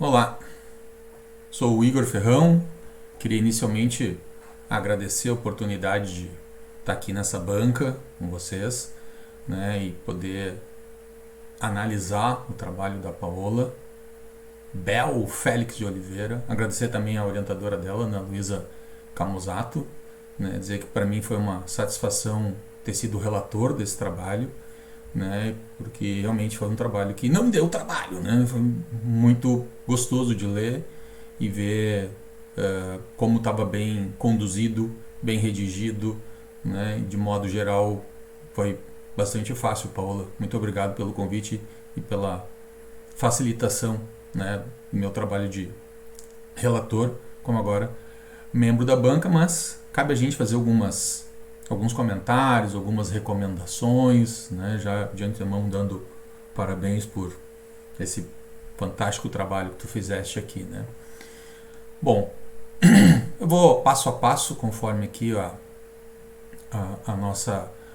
Olá, sou o Igor Ferrão. Queria inicialmente agradecer a oportunidade de estar aqui nessa banca com vocês, né, e poder analisar o trabalho da Paola Bel Félix de Oliveira. Agradecer também a orientadora dela, Ana Luísa Camusato, né, dizer que para mim foi uma satisfação ter sido o relator desse trabalho, né, porque realmente foi um trabalho que não deu trabalho, né, foi muito gostoso de ler e ver como estava bem conduzido, bem redigido, né, de modo geral foi bastante fácil, Paola. Muito obrigado pelo convite e pela facilitação, né, do meu trabalho de relator, como agora membro da banca, mas cabe a gente fazer alguns comentários, algumas recomendações, né, já de antemão dando parabéns por esse fantástico trabalho que tu fizeste aqui, né. Bom, eu vou passo a passo, conforme aqui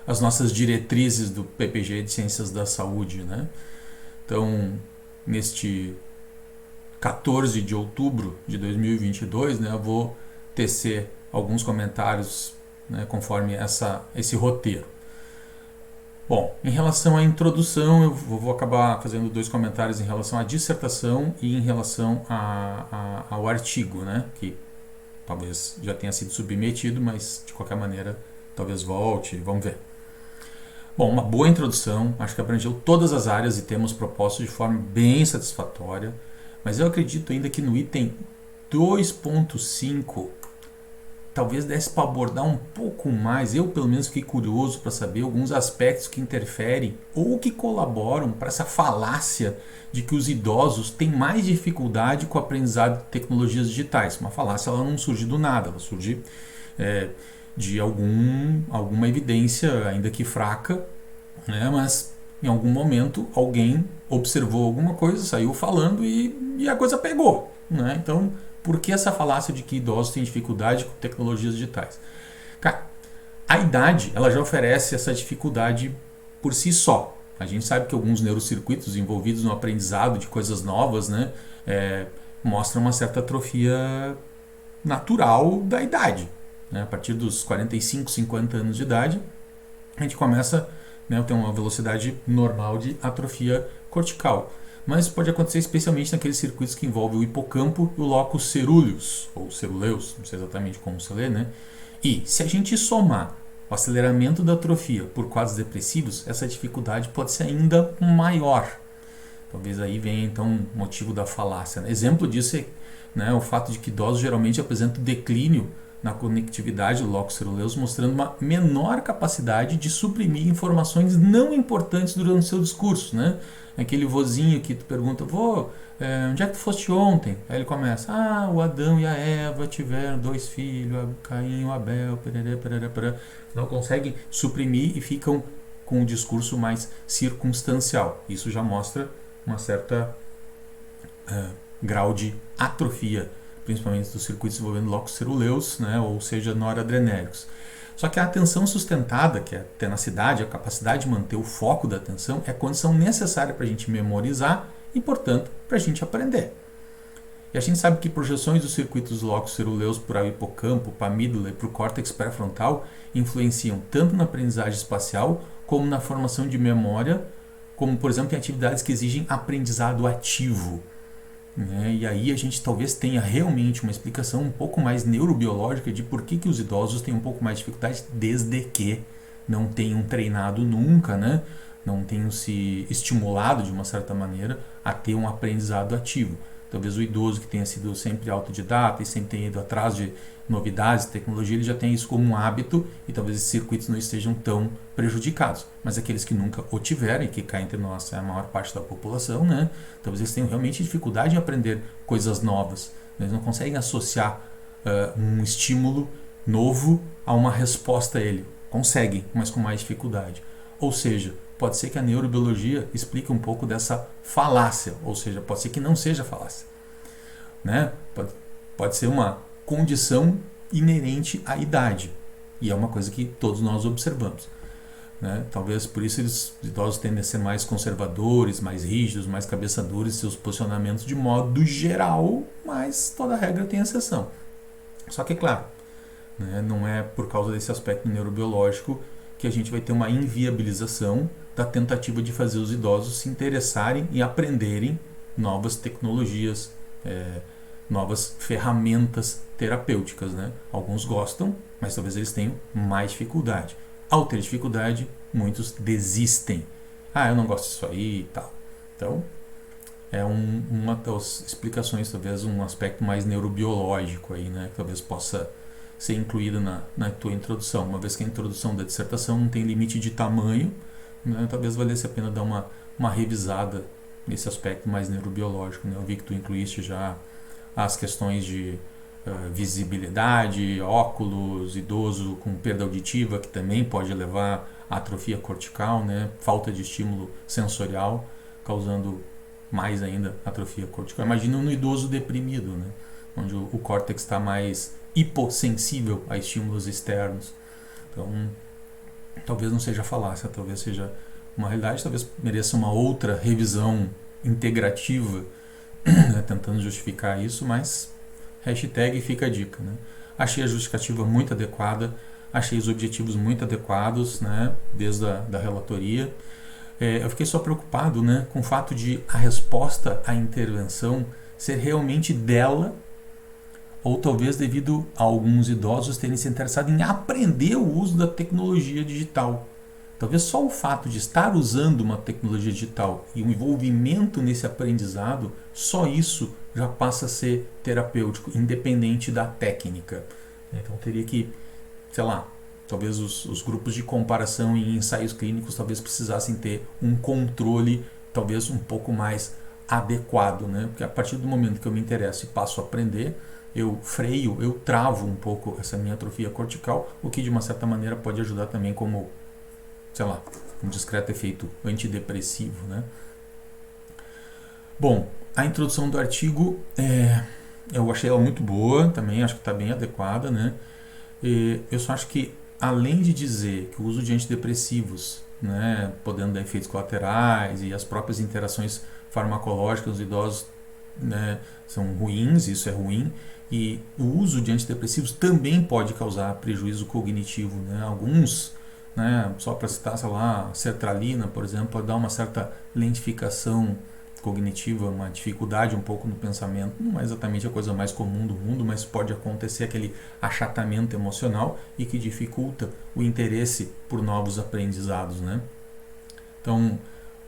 as nossas diretrizes do PPG de Ciências da Saúde, né. Então, neste 14 de outubro de 2022, né, eu vou tecer alguns comentários, né, conforme esse roteiro. Bom, em relação à introdução, eu vou acabar fazendo dois comentários em relação à dissertação e em relação ao artigo, né, que talvez já tenha sido submetido, mas de qualquer maneira talvez volte, vamos ver. Bom, uma boa introdução, acho que abrangeu todas as áreas e temas propostos de forma bem satisfatória, mas eu acredito ainda que no item 2.5 talvez desse para abordar um pouco mais. Eu pelo menos fiquei curioso para saber alguns aspectos que interferem ou que colaboram para essa falácia de que os idosos têm mais dificuldade com o aprendizado de tecnologias digitais. Uma falácia, ela não surge do nada, ela surge de alguma evidência, ainda que fraca, né? Mas em algum momento alguém observou alguma coisa, saiu falando e a coisa pegou, né? Então, por que essa falácia de que idosos têm dificuldade com tecnologias digitais? Cara, a idade ela já oferece essa dificuldade por si só. A gente sabe que alguns neurocircuitos envolvidos no aprendizado de coisas novas, né, mostram uma certa atrofia natural da idade, né? A partir dos 45, 50 anos de idade, a gente começa, né, a ter uma velocidade normal de atrofia cortical. Mas isso pode acontecer especialmente naqueles circuitos que envolvem o hipocampo e o locus ceruleus, ou ceruleus, não sei exatamente como se lê, né? E se a gente somar o aceleramento da atrofia por quadros depressivos, essa dificuldade pode ser ainda maior. Talvez aí venha então o motivo da falácia, né? Exemplo disso é, né, o fato de que idosos geralmente apresentam declínio na conectividade do locus ceruleus, mostrando uma menor capacidade de suprimir informações não importantes durante o seu discurso, né? Aquele vozinho que tu pergunta, onde é que tu foste ontem? Aí ele começa, o Adão e a Eva tiveram 2 filhos, Caim e o Abel, pererê, pererê, pererê. Não conseguem suprimir e ficam com o discurso mais circunstancial. Isso já mostra uma certa grau de atrofia, principalmente dos circuitos envolvendo locus ceruleus, né, ou seja, noradrenérgicos. Só que a atenção sustentada, que é a tenacidade, a capacidade de manter o foco da atenção, é a condição necessária para a gente memorizar e, portanto, para a gente aprender. E a gente sabe que projeções dos circuitos locus ceruleus para o hipocampo, para a amígdala e para o córtex pré-frontal influenciam tanto na aprendizagem espacial como na formação de memória, como, por exemplo, em atividades que exigem aprendizado ativo. E aí a gente talvez tenha realmente uma explicação um pouco mais neurobiológica de por que os idosos têm um pouco mais de dificuldade desde que não tenham treinado nunca, né? Não tenham se estimulado de uma certa maneira a ter um aprendizado ativo. Talvez o idoso que tenha sido sempre autodidata e sempre tenha ido atrás de novidades, tecnologia, ele já tem isso como um hábito e talvez esses circuitos não estejam tão prejudicados. Mas aqueles que nunca o tiveram, e que cá entre nós é a maior parte da população, né? Talvez eles tenham realmente dificuldade em aprender coisas novas. Eles não conseguem associar um estímulo novo a uma resposta a ele. Conseguem, mas com mais dificuldade. Ou seja, pode ser que a neurobiologia explique um pouco dessa falácia, ou seja, pode ser que não seja falácia, né? Pode ser uma condição inerente à idade, e é uma coisa que todos nós observamos. né? Talvez por isso os idosos tendem a ser mais conservadores, mais rígidos, mais cabeça dura em seus posicionamentos de modo geral, mas toda regra tem exceção. Só que, claro, né, não é por causa desse aspecto neurobiológico que a gente vai ter uma inviabilização da tentativa de fazer os idosos se interessarem e aprenderem novas tecnologias, novas ferramentas terapêuticas, né? Alguns gostam, mas talvez eles tenham mais dificuldade. Ao ter dificuldade, muitos desistem. Eu não gosto disso aí e tal. Então, é uma das explicações, talvez um aspecto mais neurobiológico aí, né? Que talvez possa ser incluído na tua introdução. Uma vez que a introdução da dissertação não tem limite de tamanho, né? Talvez valesse a pena dar uma revisada nesse aspecto mais neurobiológico, né? Eu vi que tu incluíste já as questões de visibilidade, óculos, idoso com perda auditiva, que também pode levar à atrofia cortical, né? Falta de estímulo sensorial, causando mais ainda atrofia cortical. Imagina no idoso deprimido, né? Onde o córtex está mais hipossensível a estímulos externos. Então, talvez não seja falácia, talvez seja uma realidade, talvez mereça uma outra revisão integrativa, né? Tentando justificar isso, mas hashtag fica a dica, né? Achei a justificativa muito adequada, achei os objetivos muito adequados, né? Desde da relatoria. Eu fiquei só preocupado, né, com o fato de a resposta à intervenção ser realmente dela, ou talvez devido a alguns idosos terem se interessado em aprender o uso da tecnologia digital. Talvez só o fato de estar usando uma tecnologia digital e o envolvimento nesse aprendizado, só isso já passa a ser terapêutico, independente da técnica. Então teria que, sei lá, talvez os grupos de comparação em ensaios clínicos talvez precisassem ter um controle talvez um pouco mais adequado, né? Porque a partir do momento que eu me interesso e passo a aprender, eu freio, eu travo um pouco essa minha atrofia cortical, o que de uma certa maneira pode ajudar também como, sei lá, um discreto efeito antidepressivo, né? Bom, a introdução do artigo, eu achei ela muito boa, também acho que está bem adequada, né? Eu só acho que, além de dizer que o uso de antidepressivos, né, podendo dar efeitos colaterais e as próprias interações farmacológicas dos idosos, né, são ruins, isso é ruim, e o uso de antidepressivos também pode causar prejuízo cognitivo, né? Alguns, né, só para citar, sei lá, sertralina, por exemplo, pode dar uma certa lentificação cognitiva, uma dificuldade um pouco no pensamento. Não é exatamente a coisa mais comum do mundo, mas pode acontecer aquele achatamento emocional e que dificulta o interesse por novos aprendizados, né? Então,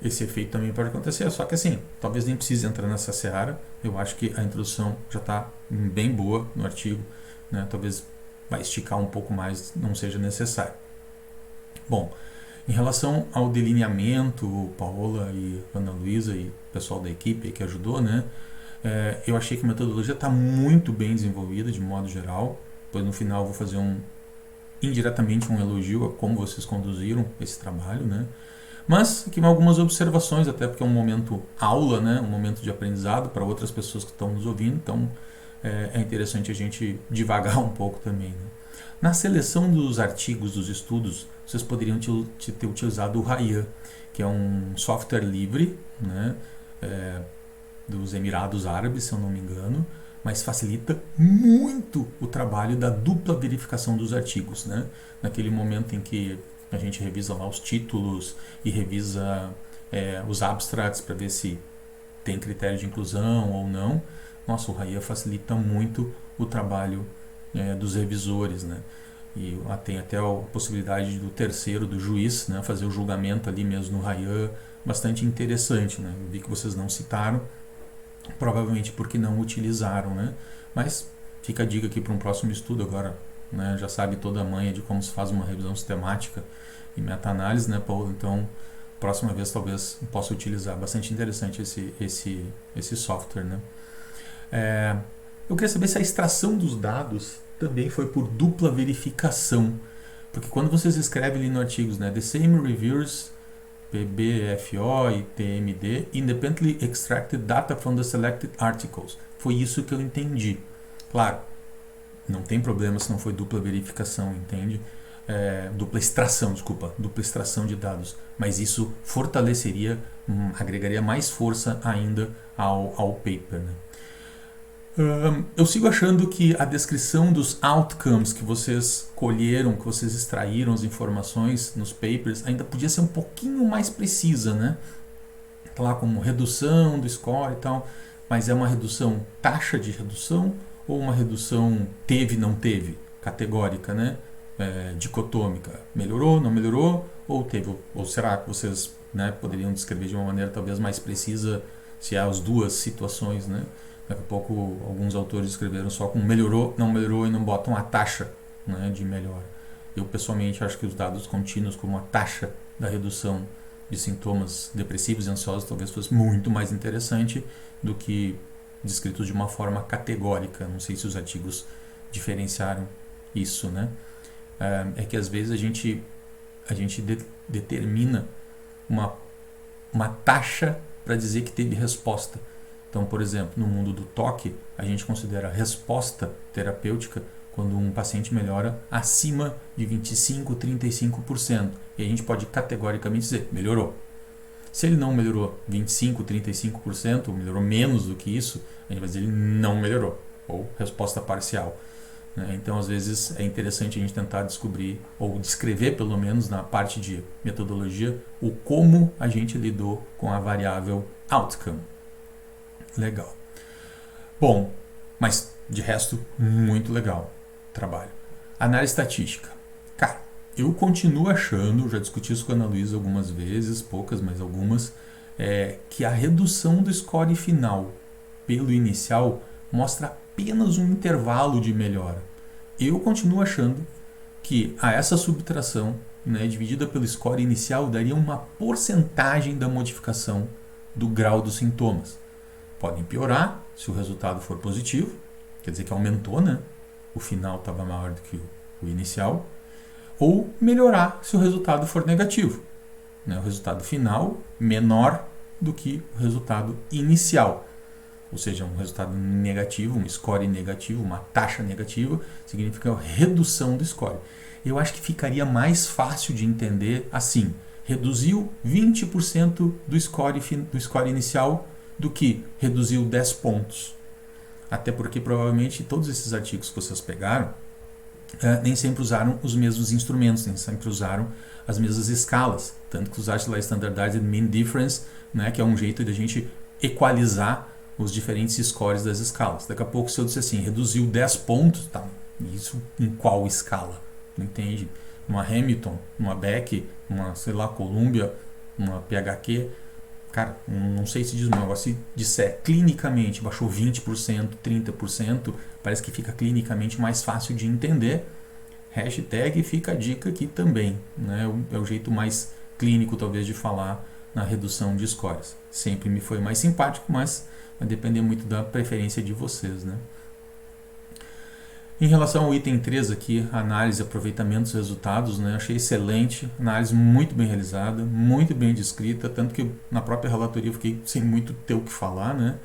esse efeito também pode acontecer, só que assim, talvez nem precise entrar nessa seara. Eu acho que a introdução já está bem boa no artigo, né? Talvez vai esticar um pouco mais, não seja necessário. Bom, em relação ao delineamento, Paola e Ana Luísa e o pessoal da equipe que ajudou, né? Eu achei que a metodologia está muito bem desenvolvida de modo geral. Depois no final vou fazer indiretamente um elogio a como vocês conduziram esse trabalho, né? Mas aqui algumas observações, até porque é um momento aula, né? Um momento de aprendizado para outras pessoas que estão nos ouvindo, então é interessante a gente divagar um pouco também, né? Na seleção dos artigos, dos estudos, vocês poderiam ter utilizado o Ryan, que é um software livre, né? Dos Emirados Árabes, se eu não me engano, mas facilita muito o trabalho da dupla verificação dos artigos, né? Naquele momento em que a gente revisa lá os títulos e revisa os abstracts para ver se tem critério de inclusão ou não. Nossa, o Ryan facilita muito o trabalho dos revisores, né? E tem até a possibilidade do terceiro, do juiz, né, fazer o julgamento ali mesmo no Ryan, bastante interessante, né? Eu vi que vocês não citaram, provavelmente porque não utilizaram, né? Mas fica a dica aqui para um próximo estudo agora, né? Já sabe toda a manha de como se faz uma revisão sistemática e meta-análise, né, Paulo? Então, próxima vez talvez possa utilizar. Bastante interessante esse software, né? Eu queria saber se a extração dos dados também foi por dupla verificação, porque quando vocês escrevem ali no artigo, né, the same reviewers, PBFO e TMD, independently extracted data from the selected articles. Foi isso que eu entendi. Claro, não tem problema se não foi dupla verificação, entende? dupla extração, desculpa, dupla extração de dados, mas isso fortaleceria, agregaria mais força ainda ao paper, né? Eu sigo achando que a descrição dos outcomes que vocês colheram, que vocês extraíram as informações nos papers, ainda podia ser um pouquinho mais precisa, né? Tá lá como redução do score e tal, mas é uma redução, taxa de redução, ou uma redução teve, não teve, categórica, né? Dicotômica, melhorou, não melhorou, ou teve, ou será que vocês, né, poderiam descrever de uma maneira talvez mais precisa se há as duas situações, né? Daqui a pouco alguns autores escreveram só com melhorou e não botam a taxa, né, de melhora. Eu pessoalmente acho que os dados contínuos como a taxa da redução de sintomas depressivos e ansiosos talvez fosse muito mais interessante do que descritos de uma forma categórica. Não sei se os artigos diferenciaram isso, né? É que às vezes a gente determina uma taxa para dizer que teve resposta. Então, por exemplo, no mundo do toque, a gente considera resposta terapêutica quando um paciente melhora acima de 25%, 35%. E a gente pode categoricamente dizer, melhorou. Se ele não melhorou 25%, 35%, ou melhorou menos do que isso, a gente vai dizer ele não melhorou, ou resposta parcial. Então, às vezes, é interessante a gente tentar descobrir, ou descrever, pelo menos na parte de metodologia, o como a gente lidou com a variável outcome. Legal. Bom, mas de resto, muito legal o trabalho. Análise estatística. Cara, eu continuo achando, já discuti isso com a Ana Luísa algumas vezes, poucas, mas algumas, que a redução do score final pelo inicial mostra apenas um intervalo de melhora. Eu continuo achando que essa subtração, né, dividida pelo score inicial daria uma porcentagem da modificação do grau dos sintomas. Podem piorar se o resultado for positivo, quer dizer que aumentou, né? O final estava maior do que o inicial, ou melhorar se o resultado for negativo, né? O resultado final menor do que o resultado inicial. Ou seja, um resultado negativo, um score negativo, uma taxa negativa, significa redução do score. Eu acho que ficaria mais fácil de entender assim: reduziu 20% do score inicial do que reduziu 10 pontos. Até porque provavelmente todos esses artigos que vocês pegaram nem sempre usaram os mesmos instrumentos, nem sempre usaram as mesmas escalas. Tanto que usaste lá Standardized Mean Difference, né, que é um jeito de a gente equalizar os diferentes scores das escalas. Daqui a pouco, se eu disser assim, reduziu 10 pontos, tá, isso em qual escala? Não entende? Uma Hamilton, uma Beck, uma, sei lá, Columbia, uma PHQ. Cara, não sei se diz o negócio. Se disser clinicamente baixou 20%, 30%, parece que fica clinicamente mais fácil de entender. Hashtag fica a dica aqui também, né? É o jeito mais clínico, talvez, de falar na redução de scores. Sempre me foi mais simpático, mas vai depender muito da preferência de vocês, né? Em relação ao item 3 aqui, análise, aproveitamento dos resultados, né? Achei excelente, análise muito bem realizada, muito bem descrita, tanto que na própria relatoria eu fiquei sem muito ter o que falar, né?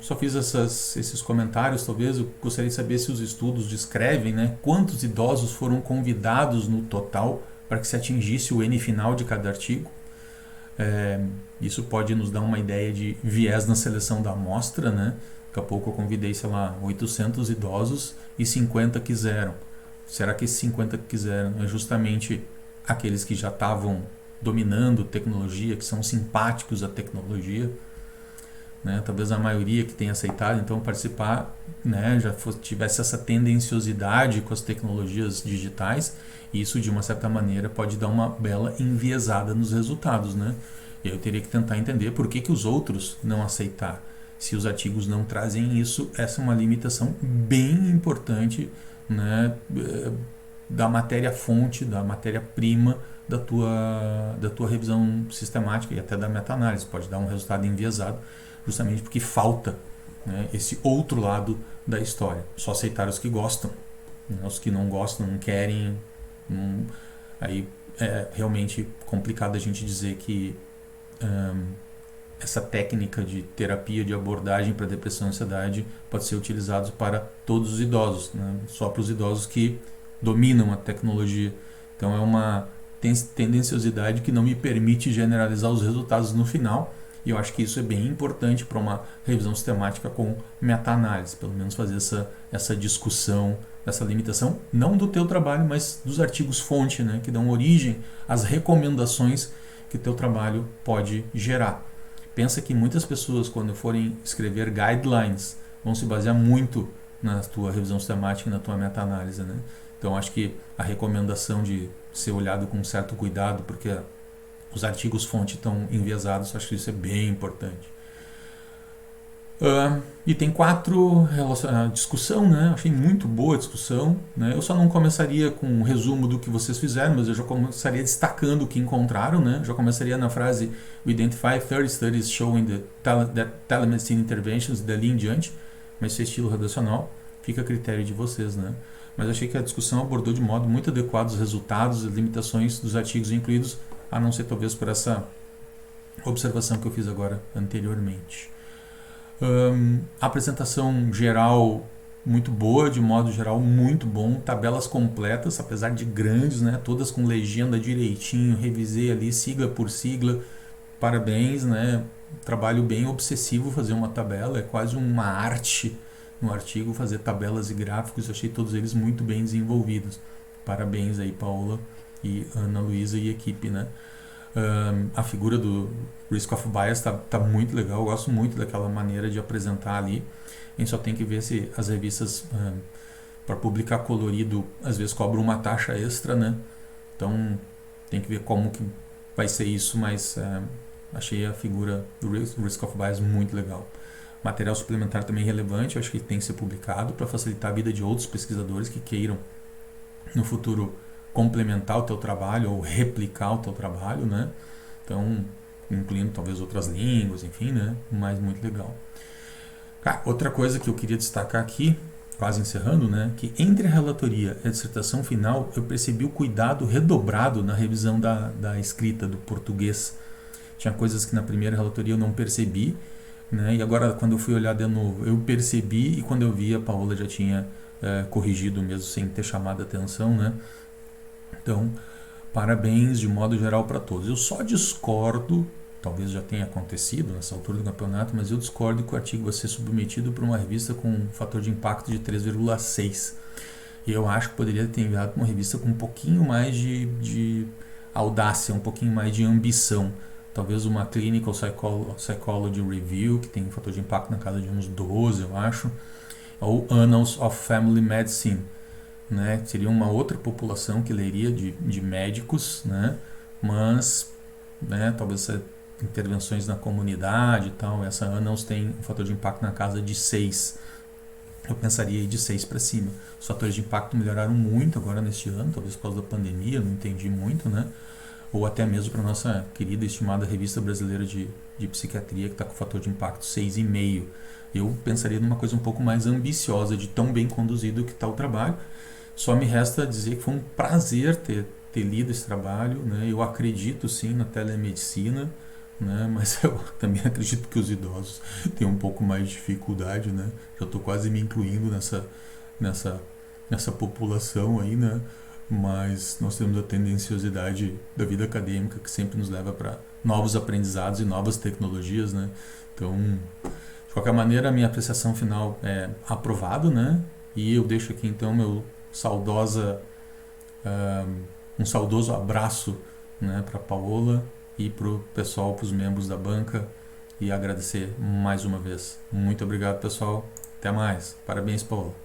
Só fiz esses comentários, talvez. Eu gostaria de saber se os estudos descrevem, né, quantos idosos foram convidados no total para que se atingisse o N final de cada artigo. Isso pode nos dar uma ideia de viés na seleção da amostra, né? Daqui a pouco eu convidei, sei lá, 800 idosos e 50 quiseram. Será que esses 50 que quiseram é justamente aqueles que já estavam dominando tecnologia, que são simpáticos à tecnologia? Né? Talvez a maioria que tenha aceitado então participar, né, tivesse essa tendenciosidade com as tecnologias digitais, e isso de uma certa maneira pode dar uma bela enviesada nos resultados, né? E aí eu teria que tentar entender por que os outros não aceitaram. Se os artigos não trazem isso, essa é uma limitação bem importante, né, da matéria-fonte, da matéria-prima da tua revisão sistemática e até da meta-análise. Pode dar um resultado enviesado, justamente porque falta, né, esse outro lado da história. Só aceitar os que gostam, né, os que não gostam, não querem. Aí é realmente complicado a gente dizer que essa técnica de terapia de abordagem para depressão e ansiedade pode ser utilizada para todos os idosos, né? Só para os idosos que dominam a tecnologia. Então é uma tendenciosidade que não me permite generalizar os resultados no final, e eu acho que isso é bem importante para uma revisão sistemática com meta-análise, pelo menos fazer essa discussão, essa limitação, não do teu trabalho, mas dos artigos-fonte, né, que dão origem às recomendações que teu trabalho pode gerar. Pensa que muitas pessoas, quando forem escrever guidelines, vão se basear muito na tua revisão sistemática e na tua meta-análise, né? Então, acho que a recomendação de ser olhado com certo cuidado, porque os artigos-fonte estão enviesados, acho que isso é bem importante. E tem 4 discussão, né? Achei muito boa a discussão, né? Eu só não começaria com um resumo do que vocês fizeram, mas eu já começaria destacando o que encontraram, né? Já começaria na frase "We identify 30 studies showing that telemedicine interventions", dali em diante, mas esse é estilo redacional, fica a critério de vocês, né? Mas achei que a discussão abordou de modo muito adequado os resultados e limitações dos artigos incluídos, a não ser talvez por essa observação que eu fiz agora anteriormente. Apresentação geral muito boa, de modo geral muito bom, tabelas completas, apesar de grandes, né, todas com legenda direitinho, revisei ali sigla por sigla, parabéns, né, trabalho bem obsessivo fazer uma tabela, é quase uma arte no artigo fazer tabelas e gráficos, achei todos eles muito bem desenvolvidos, parabéns aí Paola e Ana Luísa e equipe, né. A figura do Risk of Bias tá muito legal, eu gosto muito daquela maneira de apresentar ali. A gente só tem que ver se as revistas para publicar colorido às vezes cobram uma taxa extra, né? Então tem que ver como que vai ser isso, mas achei a figura do Risk of Bias muito legal. Material suplementar também relevante, eu acho que tem que ser publicado para facilitar a vida de outros pesquisadores que queiram no futuro complementar o teu trabalho ou replicar o teu trabalho, né? Então, incluindo talvez outras línguas, enfim, né? Mas muito legal. Outra coisa que eu queria destacar aqui, quase encerrando, né? Que entre a relatoria e a dissertação final, eu percebi o cuidado redobrado na revisão da escrita do português. Tinha coisas que na primeira relatoria eu não percebi, né? E agora, quando eu fui olhar de novo, eu percebi, e quando eu vi, a Paola já tinha corrigido mesmo, sem ter chamado a atenção, né? Então, parabéns de modo geral para todos. Eu só discordo, talvez já tenha acontecido nessa altura do campeonato, mas eu discordo que o artigo vai ser submetido para uma revista com um fator de impacto de 3,6. E eu acho que poderia ter enviado para uma revista com um pouquinho mais de audácia, um pouquinho mais de ambição. Talvez uma Clinical Psychology Review, que tem um fator de impacto na casa de uns 12, eu acho. Ou Annals of Family Medicine, né? Seria uma outra população que leria de médicos, né? Mas, né, talvez intervenções na comunidade e tal, essa Annals tem um fator de impacto na casa de 6. Eu pensaria de 6 para cima. Os fatores de impacto melhoraram muito agora neste ano, talvez por causa da pandemia, não entendi muito, né? Ou até mesmo para a nossa querida e estimada Revista Brasileira de Psiquiatria, que está com fator de impacto 6,5. Eu pensaria numa coisa um pouco mais ambiciosa, de tão bem conduzido que está o trabalho. Só me resta dizer que foi um prazer ter lido esse trabalho, né? Eu acredito sim na telemedicina, né? Mas eu também acredito que os idosos têm um pouco mais de dificuldade, né? Já estou quase me incluindo nessa população aí, né? Mas nós temos a tendenciosidade da vida acadêmica que sempre nos leva para novos aprendizados e novas tecnologias, né? Então, de qualquer maneira, a minha apreciação final é aprovado, né? E eu deixo aqui então um saudoso abraço, né, para Paola e para o pessoal, para os membros da banca, e agradecer mais uma vez. Muito obrigado, pessoal. Até mais. Parabéns, Paola.